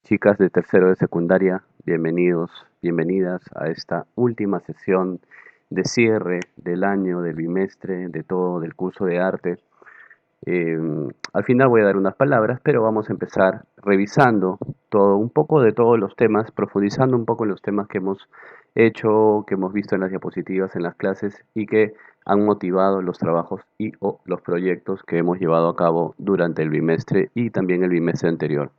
Chicas de tercero de secundaria, bienvenidos, bienvenidas a esta última sesión de cierre del año, del bimestre, de todo, del curso de arte. Eh, Al final voy a dar unas palabras, pero vamos a empezar revisando todo, un poco de todos los temas, profundizando un poco en los temas que hemos hecho, que hemos visto en las diapositivas, en las clases y que han motivado los trabajos y o los proyectos que hemos llevado a cabo durante el bimestre y también el bimestre anterior.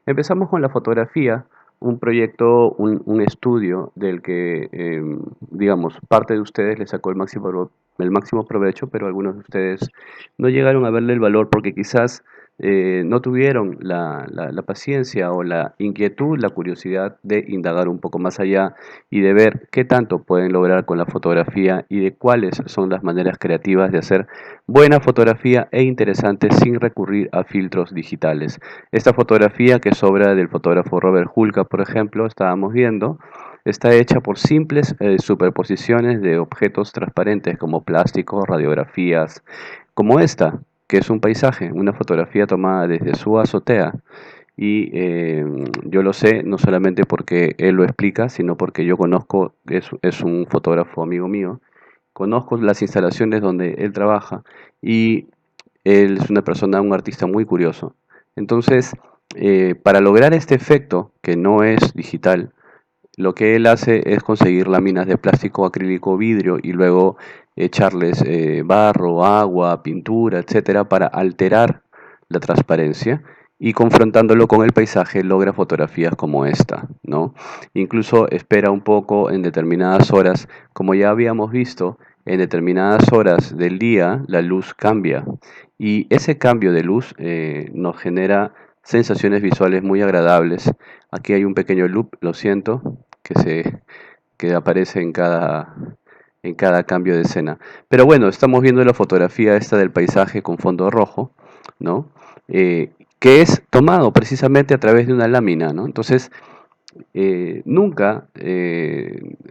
Empezamos con la fotografía, un proyecto, un estudio del que, digamos, parte de ustedes le sacó el máximo provecho, pero algunos de ustedes no llegaron a verle el valor porque quizás no tuvieron la paciencia o la inquietud, la curiosidad de indagar un poco más allá y de ver qué tanto pueden lograr con la fotografía y de cuáles son las maneras creativas de hacer buena fotografía e interesante sin recurrir a filtros digitales. Esta fotografía, que es obra del fotógrafo Robert Hulka, por ejemplo, estábamos viendo, está hecha por simples superposiciones de objetos transparentes como plásticos, radiografías, como esta, que es un paisaje, una fotografía tomada desde su azotea. Y yo lo sé no solamente porque él lo explica, sino porque yo conozco, es un fotógrafo amigo mío, conozco las instalaciones donde él trabaja y él es una persona, un artista muy curioso. Entonces, para lograr este efecto, que no es digital, lo que él hace es conseguir láminas de plástico, acrílico, vidrio y luego echarles barro, agua, pintura, etcétera, para alterar la transparencia y confrontándolo con el paisaje logra fotografías como esta, ¿no? Incluso espera un poco en determinadas horas, como ya habíamos visto, en determinadas horas del día la luz cambia y ese cambio de luz nos genera sensaciones visuales muy agradables. Aquí hay un pequeño loop, lo siento, que aparece en cada cambio de escena. Pero bueno, estamos viendo la fotografía esta del paisaje con fondo rojo, ¿no? Que es tomado precisamente a través de una lámina, ¿no? Entonces, nunca,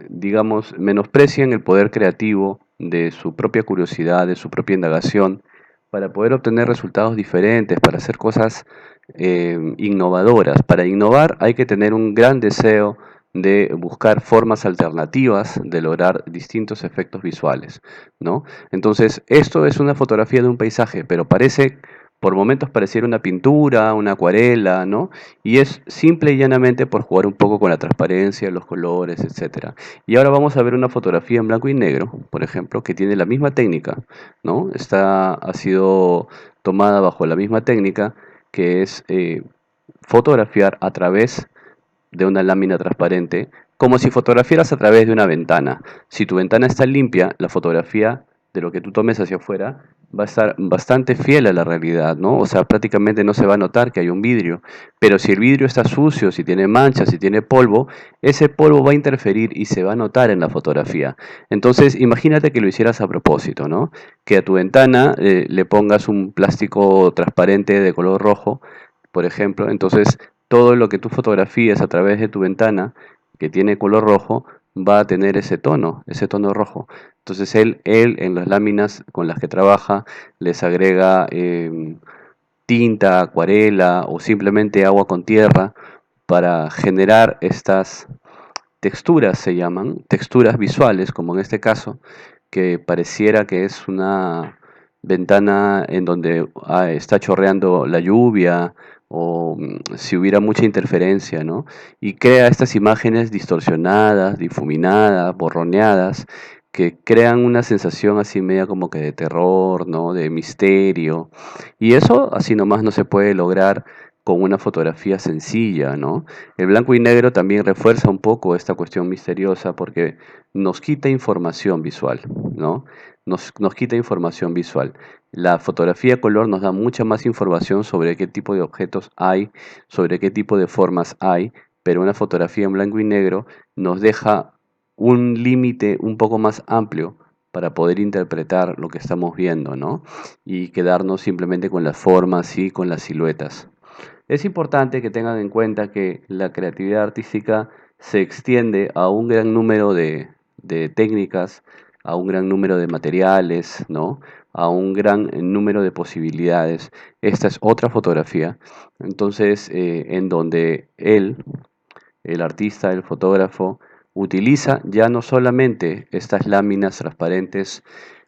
digamos, menosprecien el poder creativo de su propia curiosidad, de su propia indagación, para poder obtener resultados diferentes, para hacer cosas innovadoras. Para innovar hay que tener un gran deseo de buscar formas alternativas de lograr distintos efectos visuales, ¿no? Entonces, esto es una fotografía de un paisaje, pero parece, por momentos pareciera una pintura, una acuarela, ¿no? Y es simple y llanamente por jugar un poco con la transparencia, los colores, etcétera. Y ahora vamos a ver una fotografía en blanco y negro, por ejemplo, que tiene la misma técnica, ¿no? Ha sido tomada bajo la misma técnica que es fotografiar a través de una lámina transparente, como si fotografiaras a través de una ventana. Si tu ventana está limpia, la fotografía de lo que tú tomes hacia afuera va a estar bastante fiel a la realidad, ¿no? O sea, prácticamente no se va a notar que hay un vidrio. Pero si el vidrio está sucio, si tiene manchas, si tiene polvo, ese polvo va a interferir y se va a notar en la fotografía. Entonces, imagínate que lo hicieras a propósito, ¿no? Que a tu ventana le pongas un plástico transparente de color rojo, por ejemplo. Entonces, todo lo que tú fotografíes a través de tu ventana, que tiene color rojo, va a tener ese tono rojo. Entonces él en las láminas con las que trabaja les agrega tinta, acuarela o simplemente agua con tierra para generar estas texturas, se llaman, texturas visuales, como en este caso, que pareciera que es una ventana en donde está chorreando la lluvia o si hubiera mucha interferencia, ¿no? Y crea estas imágenes distorsionadas, difuminadas, borroneadas, que crean una sensación así media como que de terror, ¿no? De misterio. Y eso así nomás no se puede lograr con una fotografía sencilla, ¿no? El blanco y negro también refuerza un poco esta cuestión misteriosa porque nos quita información visual, ¿no? Nos quita información visual. La fotografía a color nos da mucha más información sobre qué tipo de objetos hay, sobre qué tipo de formas hay, pero una fotografía en blanco y negro nos deja un límite un poco más amplio para poder interpretar lo que estamos viendo, ¿no? Y quedarnos simplemente con las formas y con las siluetas. Es importante que tengan en cuenta que la creatividad artística se extiende a un gran número de técnicas, a un gran número de materiales, ¿no? a un gran número de posibilidades. Esta es otra fotografía, entonces, en donde él, el artista, el fotógrafo, utiliza ya no solamente estas láminas transparentes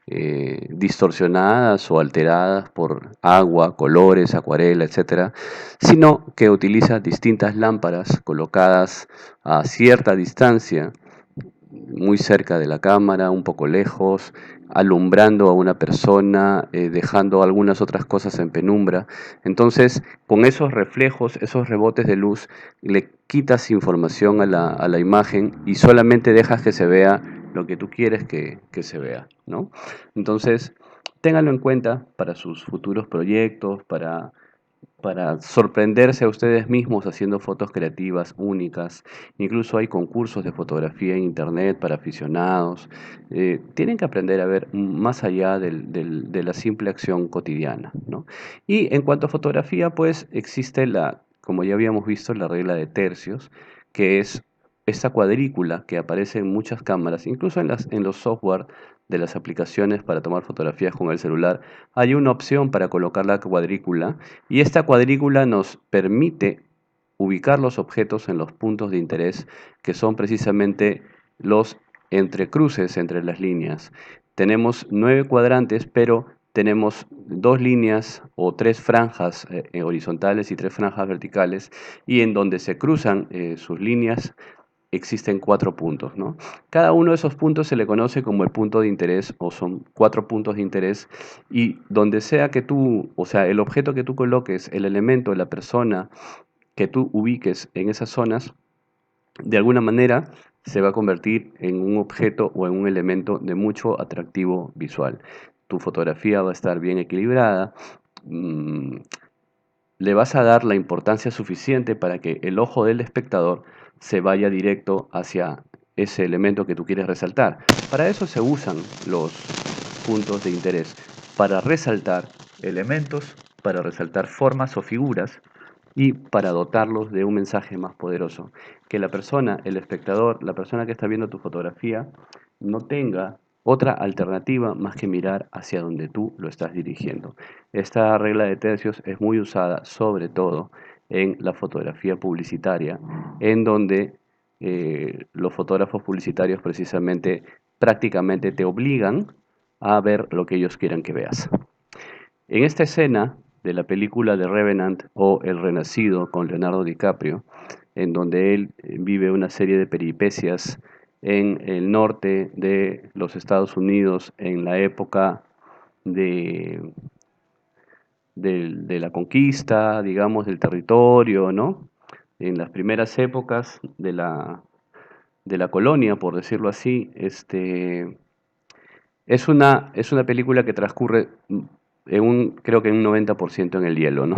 distorsionadas o alteradas por agua, colores, acuarela, etcétera, sino que utiliza distintas lámparas colocadas a cierta distancia, muy cerca de la cámara, un poco lejos, alumbrando a una persona, dejando algunas otras cosas en penumbra. Entonces, con esos reflejos, esos rebotes de luz, le quitas información a la imagen y solamente dejas que se vea lo que tú quieres que se vea, ¿no? Entonces, ténganlo en cuenta para sus futuros proyectos, para sorprenderse a ustedes mismos haciendo fotos creativas únicas. Incluso hay concursos de fotografía en internet para aficionados. Tienen que aprender a ver más allá de la simple acción cotidiana, ¿no? Y en cuanto a fotografía, pues existe como ya habíamos visto, la regla de tercios, que es esta cuadrícula que aparece en muchas cámaras, incluso en los software de las aplicaciones para tomar fotografías con el celular. Hay una opción para colocar la cuadrícula y esta cuadrícula nos permite ubicar los objetos en los puntos de interés, que son precisamente los entrecruces entre las líneas. Tenemos 9 cuadrantes, pero tenemos 2 líneas o 3 franjas horizontales y 3 franjas verticales, y en donde se cruzan sus líneas existen 4 puntos, ¿no? Cada uno de esos puntos se le conoce como el punto de interés o son 4 puntos de interés, y donde sea que tú, o sea, el objeto que tú coloques, el elemento, la persona que tú ubiques en esas zonas, de alguna manera se va a convertir en un objeto o en un elemento de mucho atractivo visual. Tu fotografía va a estar bien equilibrada, le vas a dar la importancia suficiente para que el ojo del espectador se vaya directo hacia ese elemento que tú quieres resaltar. Para eso se usan los puntos de interés, para resaltar elementos, para resaltar formas o figuras y para dotarlos de un mensaje más poderoso. Que la persona, el espectador, la persona que está viendo tu fotografía, no tenga otra alternativa más que mirar hacia donde tú lo estás dirigiendo. Esta regla de tercios es muy usada sobre todo en la fotografía publicitaria, en donde los fotógrafos publicitarios precisamente prácticamente te obligan a ver lo que ellos quieran que veas. En esta escena de la película The Revenant o El Renacido con Leonardo DiCaprio, en donde él vive una serie de peripecias en el norte de los Estados Unidos en la época de, de la conquista, digamos, del territorio, ¿no? En las primeras épocas de la colonia, por decirlo así, es una película que transcurre creo que en un 90% en el hielo, ¿no?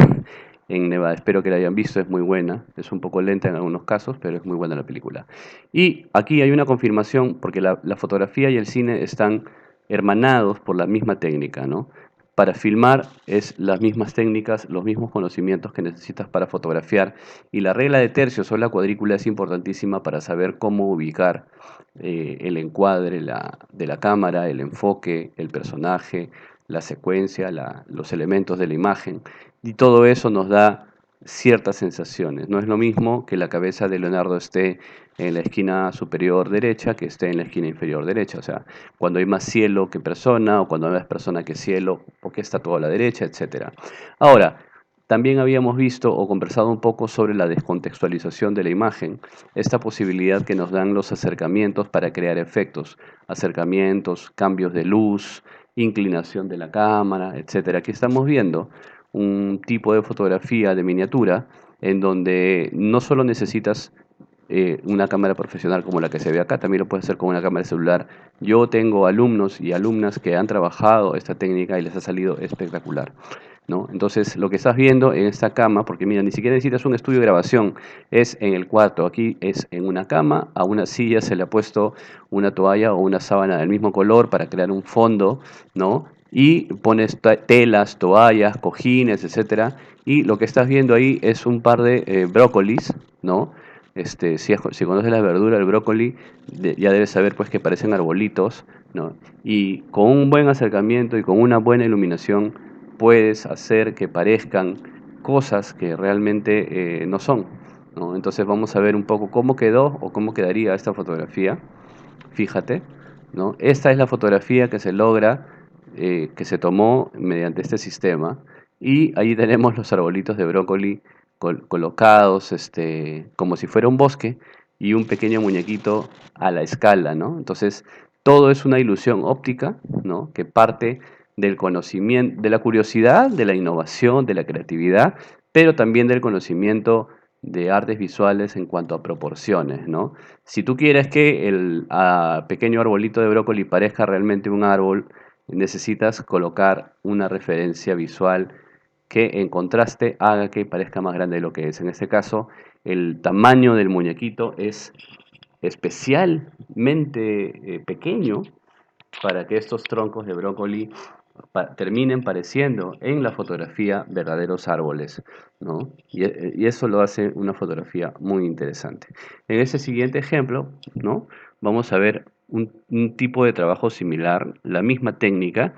En Nevada. Espero que la hayan visto, es muy buena. Es un poco lenta en algunos casos, pero es muy buena la película. Y aquí hay una confirmación, porque la fotografía y el cine están hermanados por la misma técnica, ¿no? Para filmar es las mismas técnicas, los mismos conocimientos que necesitas para fotografiar. Y la regla de tercios o la cuadrícula es importantísima para saber cómo ubicar el encuadre de la cámara, el enfoque, el personaje, la secuencia, los elementos de la imagen. Y todo eso nos da ciertas sensaciones. No es lo mismo que la cabeza de Leonardo esté en la esquina superior derecha que esté en la esquina inferior derecha. O sea, cuando hay más cielo que persona o cuando hay más persona que cielo, porque está todo a la derecha, etcétera. Ahora, también habíamos visto o conversado un poco sobre la descontextualización de la imagen, esta posibilidad que nos dan los acercamientos para crear efectos, acercamientos, cambios de luz, inclinación de la cámara, etcétera. Aquí estamos viendo un tipo de fotografía de miniatura en donde no solo necesitas una cámara profesional como la que se ve acá, también lo puedes hacer con una cámara celular. Yo tengo alumnos y alumnas que han trabajado esta técnica y les ha salido espectacular, ¿no? Entonces, lo que estás viendo en esta cama, porque mira, ni siquiera necesitas un estudio de grabación, es en el cuarto. Aquí es en una cama, a una silla se le ha puesto una toalla o una sábana del mismo color para crear un fondo, ¿no? Y pones telas, toallas, cojines, etcétera. Y lo que estás viendo ahí es un par de brócolis, ¿no? Si conoces la verdura, el brócoli, ya debes saber pues que parecen arbolitos, ¿no? Y con un buen acercamiento y con una buena iluminación puedes hacer que parezcan cosas que realmente no son, ¿no? Entonces vamos a ver un poco cómo quedó o cómo quedaría esta fotografía. Fíjate, ¿no? Esta es la fotografía que se logra, que se tomó mediante este sistema. Y ahí tenemos los arbolitos de brócoli colocados, como si fuera un bosque y un pequeño muñequito a la escala, ¿no? Entonces, todo es una ilusión óptica, ¿no? Que parte del conocimiento, de la curiosidad, de la innovación, de la creatividad, pero también del conocimiento de artes visuales en cuanto a proporciones, ¿no? Si tú quieres que el pequeño arbolito de brócoli parezca realmente un árbol, necesitas colocar una referencia visual que en contraste haga que parezca más grande de lo que es. En este caso, el tamaño del muñequito es especialmente pequeño para que estos troncos de brócoli terminen pareciendo en la fotografía verdaderos árboles, ¿no? Y eso lo hace una fotografía muy interesante. En este siguiente ejemplo, ¿no? Vamos a ver un tipo de trabajo similar, la misma técnica,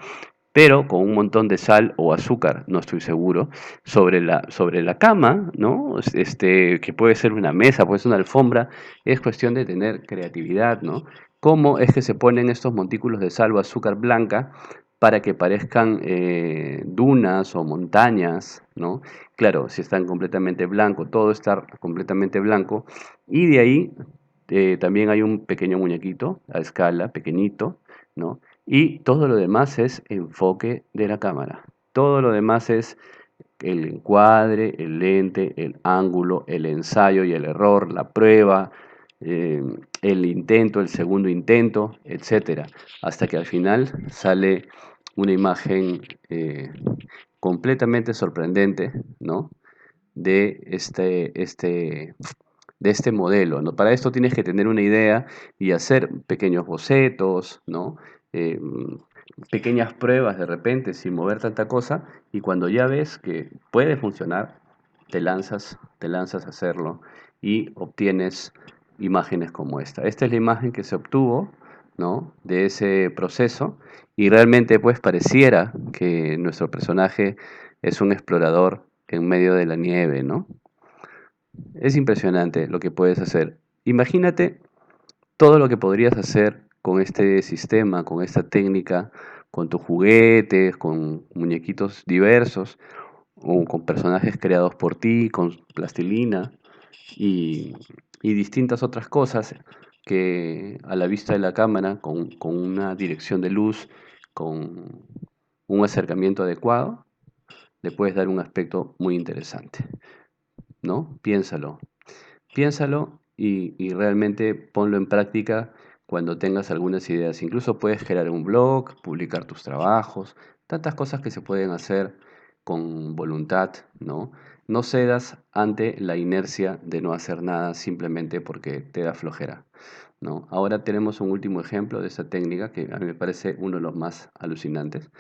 pero con un montón de sal o azúcar, no estoy seguro, sobre la cama, ¿no? Que puede ser una mesa, puede ser una alfombra, es cuestión de tener creatividad, ¿no? ¿Cómo es que se ponen estos montículos de sal o azúcar blanca para que parezcan dunas o montañas, ¿no? Claro, si están completamente blanco, todo está completamente blanco, y de ahí también hay un pequeño muñequito a escala, pequeñito, ¿no? Y todo lo demás es enfoque de la cámara. Todo lo demás es el encuadre, el lente, el ángulo, el ensayo y el error, la prueba, eh, el intento, el segundo intento, etcétera, hasta que al final sale una imagen completamente sorprendente, ¿no? De este modelo, ¿no? Para esto tienes que tener una idea y hacer pequeños bocetos, ¿no? Eh, Pequeñas pruebas de repente sin mover tanta cosa, y cuando ya ves que puede funcionar, te lanzas a hacerlo y obtienes imágenes como esta. Esta es la imagen que se obtuvo, ¿no? De ese proceso, y realmente pues pareciera que nuestro personaje es un explorador en medio de la nieve, ¿no? Es impresionante lo que puedes hacer. Imagínate todo lo que podrías hacer con este sistema, con esta técnica, con tus juguetes, con muñequitos diversos, o con personajes creados por ti, con plastilina y, y distintas otras cosas que a la vista de la cámara, con una dirección de luz, con un acercamiento adecuado, le puedes dar un aspecto muy interesante, ¿no? Piénsalo. Piénsalo y realmente ponlo en práctica cuando tengas algunas ideas. Incluso puedes crear un blog, publicar tus trabajos, tantas cosas que se pueden hacer con voluntad, ¿no? No cedas ante la inercia de no hacer nada simplemente porque te da flojera, ¿no? Ahora tenemos un último ejemplo de esta técnica que a mí me parece uno de los más alucinantes.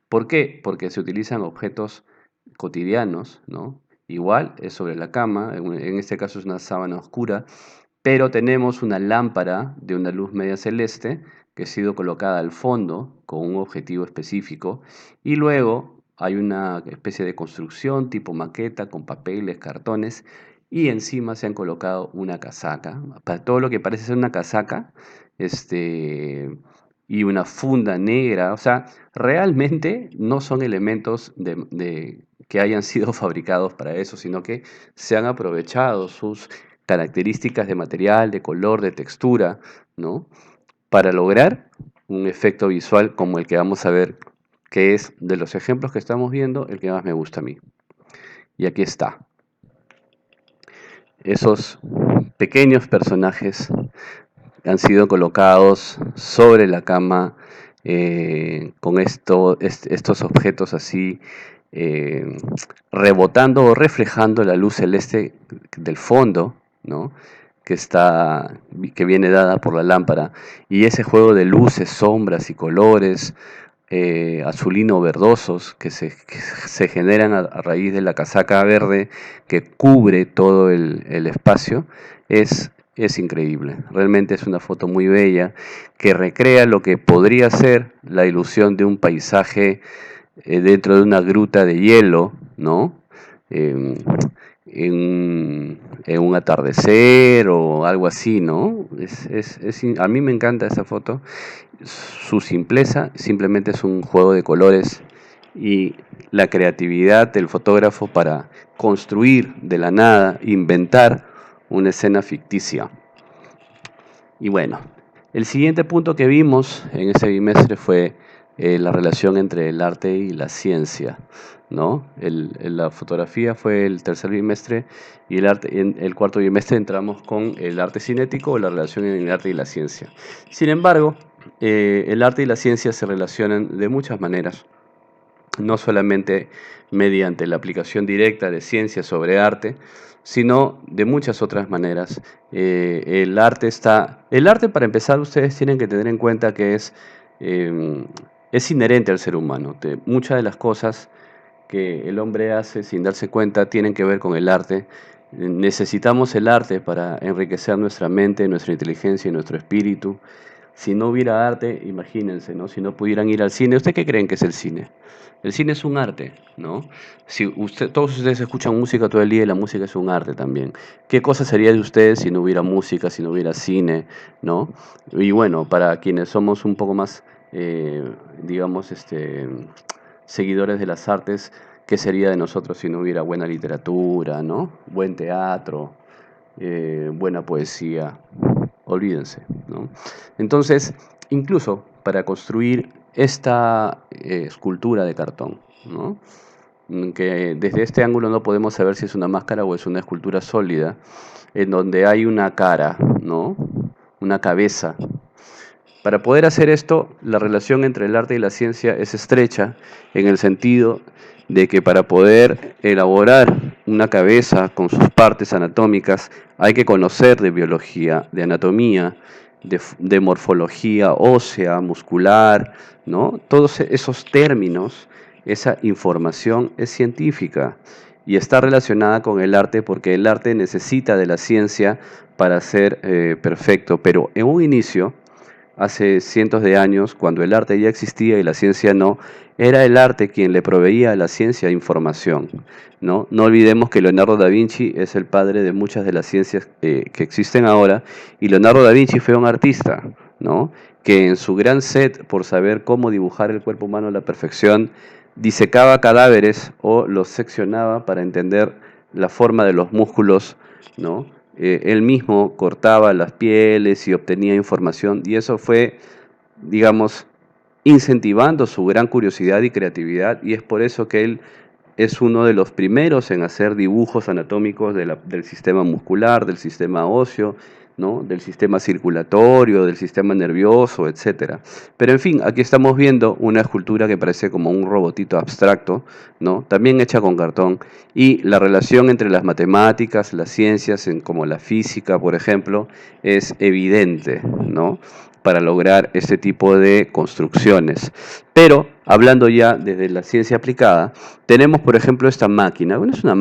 ¿Por qué? Porque se utilizan objetos cotidianos, ¿no? Igual es sobre la cama, en este caso es una sábana oscura, pero tenemos una lámpara de una luz media celeste que ha sido colocada al fondo con un objetivo específico, y luego hay una especie de construcción tipo maqueta con papeles, cartones, y encima se han colocado una casaca, para todo lo que parece ser una casaca, y una funda negra. O sea, realmente no son elementos que hayan sido fabricados para eso, sino que se han aprovechado sus características de material, de color, de textura, ¿no? Para lograr un efecto visual como el que vamos a ver, que es de los ejemplos que estamos viendo, el que más me gusta a mí. Y aquí está. Esos pequeños personajes han sido colocados sobre la cama con estos objetos así eh, rebotando o reflejando la luz celeste del fondo, ¿no? que viene dada por la lámpara, y ese juego de luces, sombras y colores azulino verdosos que se generan a raíz de la casaca verde que cubre todo el espacio, es increíble. Realmente es una foto muy bella que recrea lo que podría ser la ilusión de un paisaje dentro de una gruta de hielo, ¿no? Em, en un atardecer o algo así, ¿no? A mí me encanta esa foto. Su simpleza simplemente es un juego de colores y la creatividad del fotógrafo para construir de la nada, inventar una escena ficticia. Y bueno, el siguiente punto que vimos en ese bimestre fue la relación entre el arte y la ciencia, ¿no? La fotografía fue el tercer bimestre y en el cuarto bimestre entramos con el arte cinético o la relación entre el arte y la ciencia. Sin embargo, el arte y la ciencia se relacionan de muchas maneras, no solamente mediante la aplicación directa de ciencia sobre arte, sino de muchas otras maneras. El arte, para empezar, ustedes tienen que tener en cuenta que es inherente al ser humano. Muchas de las cosas que el hombre hace sin darse cuenta tienen que ver con el arte. Necesitamos el arte para enriquecer nuestra mente, nuestra inteligencia y nuestro espíritu. Si no hubiera arte, imagínense, ¿no? Si no pudieran ir al cine, ¿usted qué creen que es el cine? El cine es un arte, ¿no? Si todos ustedes escuchan música todo el día y la música es un arte también. ¿Qué cosa sería de ustedes si no hubiera música, si no hubiera cine, ¿no? Y bueno, para quienes somos un poco más, digamos, seguidores de las artes, ¿qué sería de nosotros si no hubiera buena literatura, ¿no? Buen teatro, buena poesía? Olvídense, ¿no? Entonces, incluso para construir esta escultura de cartón, ¿no? Que desde este ángulo no podemos saber si es una máscara o es una escultura sólida, en donde hay una cara, ¿no? Una cabeza. Para poder hacer esto, la relación entre el arte y la ciencia es estrecha en el sentido de que para poder elaborar una cabeza con sus partes anatómicas hay que conocer de biología, de anatomía, de morfología ósea, muscular, ¿no? Todos esos términos, esa información es científica y está relacionada con el arte porque el arte necesita de la ciencia para ser perfecto, pero en un inicio, hace cientos de años, cuando el arte ya existía y la ciencia no, era el arte quien le proveía a la ciencia información, ¿no? No olvidemos que Leonardo da Vinci es el padre de muchas de las ciencias que existen ahora, y Leonardo da Vinci fue un artista, ¿no? Que en su gran sed por saber cómo dibujar el cuerpo humano a la perfección, disecaba cadáveres o los seccionaba para entender la forma de los músculos, ¿no? Él mismo cortaba las pieles y obtenía información, y eso fue, digamos, incentivando su gran curiosidad y creatividad, y es por eso que él es uno de los primeros en hacer dibujos anatómicos del sistema muscular, del sistema óseo, ¿no? Del sistema circulatorio, del sistema nervioso, etcétera. Pero en fin, aquí estamos viendo una escultura que parece como un robotito abstracto, ¿no? También hecha con cartón, y la relación entre las matemáticas, las ciencias, como la física, por ejemplo, es evidente, ¿no? Para lograr este tipo de construcciones. Pero, hablando ya desde la ciencia aplicada, tenemos, por ejemplo, esta máquina. Bueno, es una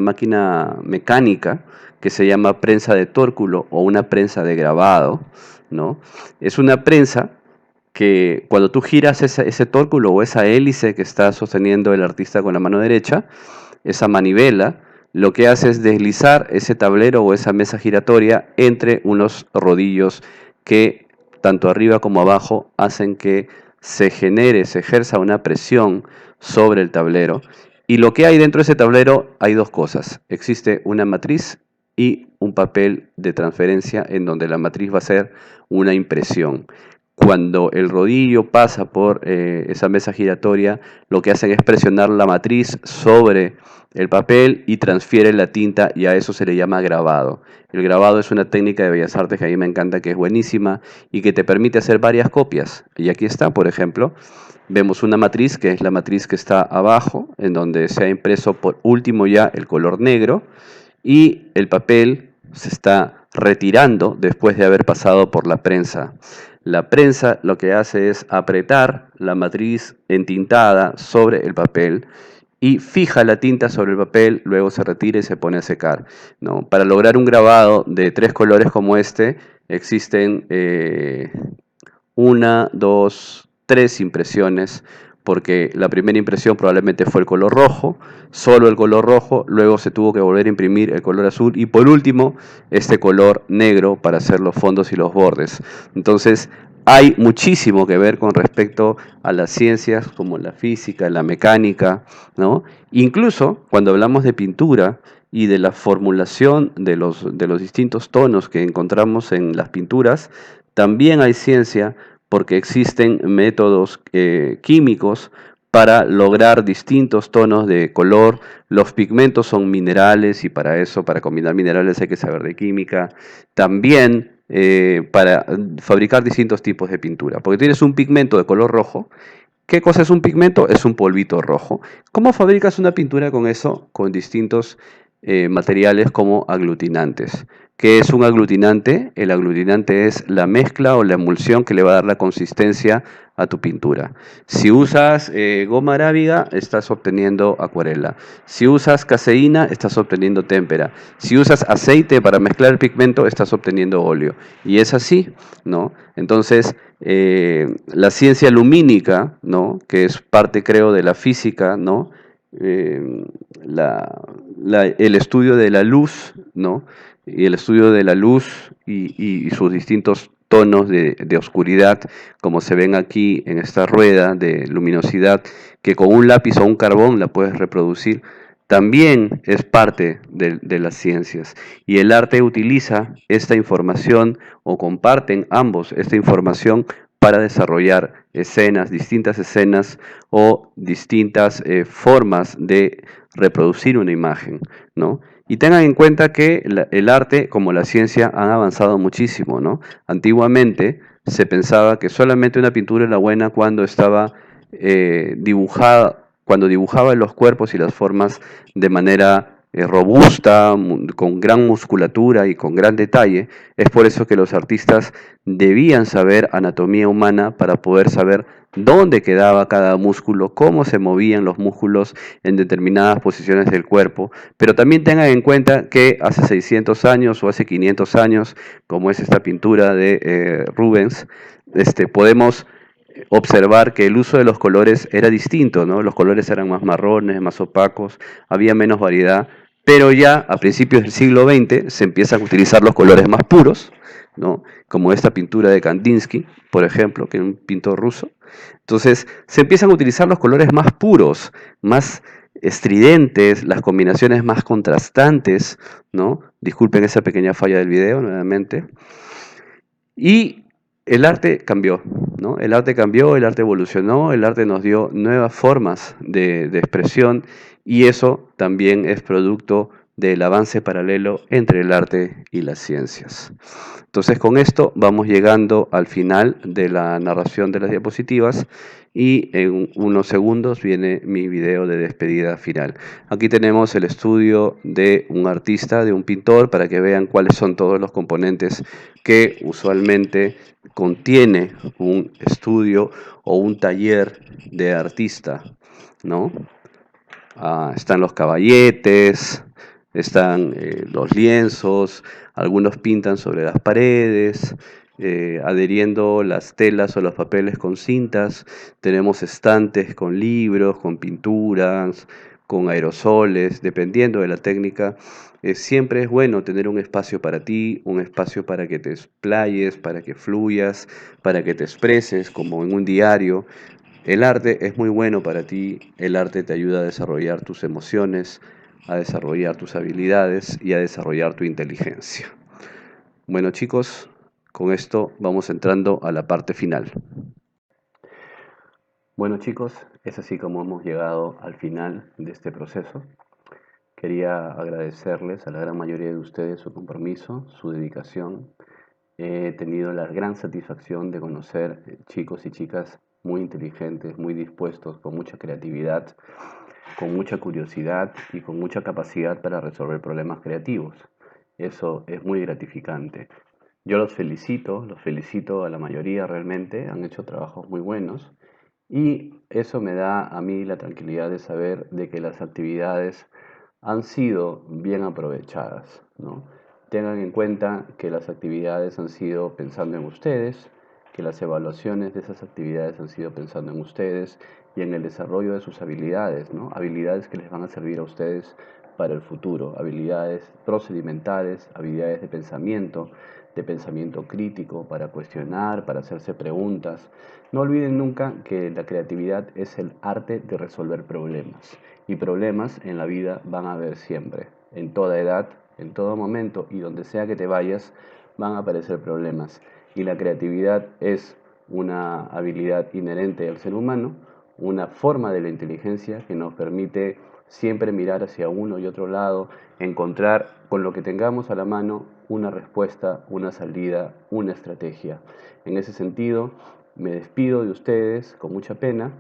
máquina mecánica que se llama prensa de tórculo o una prensa de grabado, ¿no? Es una prensa que cuando tú giras ese tórculo o esa hélice que está sosteniendo el artista con la mano derecha, esa manivela, lo que hace es deslizar ese tablero o esa mesa giratoria entre unos rodillos que tanto arriba como abajo hacen que se ejerza una presión sobre el tablero. Y lo que hay dentro de ese tablero hay dos cosas. Existe una matriz y un papel de transferencia en donde la matriz va a ser una impresión. Cuando el rodillo pasa por esa mesa giratoria, lo que hacen es presionar la matriz sobre el papel y transfiere la tinta, y a eso se le llama grabado. El grabado es una técnica de bellas artes que a mí me encanta, que es buenísima y que te permite hacer varias copias. Y aquí está, por ejemplo, vemos una matriz que es la matriz que está abajo, en donde se ha impreso por último ya el color negro, y el papel se está retirando después de haber pasado por la prensa. La prensa lo que hace es apretar la matriz entintada sobre el papel y fija la tinta sobre el papel, luego se retira y se pone a secar, ¿no? Para lograr un grabado de 3 colores como este, existen una, dos, 3 impresiones, porque la primera impresión probablemente fue el color rojo, solo el color rojo, luego se tuvo que volver a imprimir el color azul y por último este color negro para hacer los fondos y los bordes. Entonces hay muchísimo que ver con respecto a las ciencias como la física, la mecánica, ¿no? Incluso cuando hablamos de pintura y de la formulación de los distintos tonos que encontramos en las pinturas, también hay ciencia porque existen métodos químicos para lograr distintos tonos de color. Los pigmentos son minerales y para eso, para combinar minerales hay que saber de química. También para fabricar distintos tipos de pintura, porque tienes un pigmento de color rojo. ¿Qué cosa es un pigmento? Es un polvito rojo. ¿Cómo fabricas una pintura con eso? Con distintos materiales como aglutinantes. ¿Qué es un aglutinante? El aglutinante es la mezcla o la emulsión que le va a dar la consistencia a tu pintura. Si usas goma arábiga, estás obteniendo acuarela. Si usas caseína, estás obteniendo témpera. Si usas aceite para mezclar el pigmento, estás obteniendo óleo. Y es así, ¿no? Entonces, la ciencia lumínica, ¿no? Que es parte, creo, de la física, ¿no? Eh, el estudio de la luz, ¿no? Y el estudio de la luz y sus distintos tonos de oscuridad, como se ven aquí en esta rueda de luminosidad, que con un lápiz o un carbón la puedes reproducir, también es parte de las ciencias. Y el arte utiliza esta información o comparten ambos esta información para desarrollar escenas, distintas escenas o distintas formas de reproducir una imagen, ¿no? Y tengan en cuenta que el arte, como la ciencia, han avanzado muchísimo, ¿no? Antiguamente se pensaba que solamente una pintura era buena cuando estaba dibujada, cuando dibujaba los cuerpos y las formas de manera robusta, con gran musculatura y con gran detalle. Es por eso que los artistas debían saber anatomía humana para poder saber dónde quedaba cada músculo, cómo se movían los músculos en determinadas posiciones del cuerpo, pero también tengan en cuenta que hace 600 años o hace 500 años, como es esta pintura de Rubens, podemos observar que el uso de los colores era distinto, ¿no? Los colores eran más marrones, más opacos, había menos variedad, pero ya a principios del siglo XX se empiezan a utilizar los colores más puros, ¿no? Como esta pintura de Kandinsky, por ejemplo, que es un pintor ruso. Entonces se empiezan a utilizar los colores más puros, más estridentes, las combinaciones más contrastantes, ¿no? Disculpen esa pequeña falla del video nuevamente. Y el arte cambió, ¿no? El arte cambió, el arte evolucionó, el arte nos dio nuevas formas de expresión y eso también es producto del avance paralelo entre el arte y las ciencias. Entonces con esto vamos llegando al final de la narración de las diapositivas y en unos segundos viene mi video de despedida final. Aquí tenemos el estudio de un artista, de un pintor, para que vean cuáles son todos los componentes que usualmente contiene un estudio o un taller de artista, ¿no? Están los caballetes, están los lienzos, algunos pintan sobre las paredes, adheriendo las telas o los papeles con cintas. Tenemos estantes con libros, con pinturas, con aerosoles, dependiendo de la técnica. Siempre es bueno tener un espacio para ti, un espacio para que te explayes, para que fluyas, para que te expreses, como en un diario. El arte es muy bueno para ti, el arte te ayuda a desarrollar tus emociones, a desarrollar tus habilidades y a desarrollar tu inteligencia. Bueno chicos, con esto vamos entrando a la parte final. Bueno chicos, es así como hemos llegado al final de este proceso. Quería agradecerles a la gran mayoría de ustedes su compromiso, su dedicación. He tenido la gran satisfacción de conocer chicos y chicas muy inteligentes, muy dispuestos, con mucha creatividad, con mucha curiosidad y con mucha capacidad para resolver problemas creativos. Eso es muy gratificante. Yo los felicito a la mayoría realmente, han hecho trabajos muy buenos y eso me da a mí la tranquilidad de saber de que las actividades han sido bien aprovechadas, ¿no? Tengan en cuenta que las actividades han sido pensando en ustedes, que las evaluaciones de esas actividades han sido pensando en ustedes y en el desarrollo de sus habilidades, ¿no? Habilidades que les van a servir a ustedes para el futuro, habilidades procedimentales, habilidades de pensamiento crítico, para cuestionar, para hacerse preguntas. No olviden nunca que la creatividad es el arte de resolver problemas. Y problemas en la vida van a haber siempre, en toda edad, en todo momento y donde sea que te vayas, van a aparecer problemas. Y la creatividad es una habilidad inherente al ser humano, una forma de la inteligencia que nos permite siempre mirar hacia uno y otro lado, encontrar con lo que tengamos a la mano una respuesta, una salida, una estrategia. En ese sentido, me despido de ustedes con mucha pena,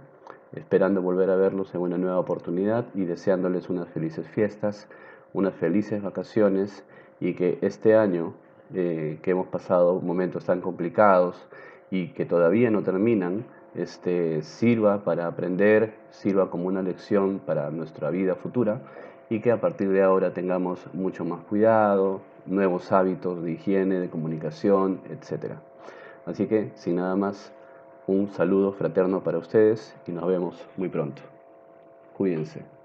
esperando volver a verlos en una nueva oportunidad y deseándoles unas felices fiestas, unas felices vacaciones y que este año que hemos pasado momentos tan complicados y que todavía no terminan, sirva para aprender, sirva como una lección para nuestra vida futura y que a partir de ahora tengamos mucho más cuidado, nuevos hábitos de higiene, de comunicación, etcétera. Así que, sin nada más, un saludo fraterno para ustedes y nos vemos muy pronto. Cuídense.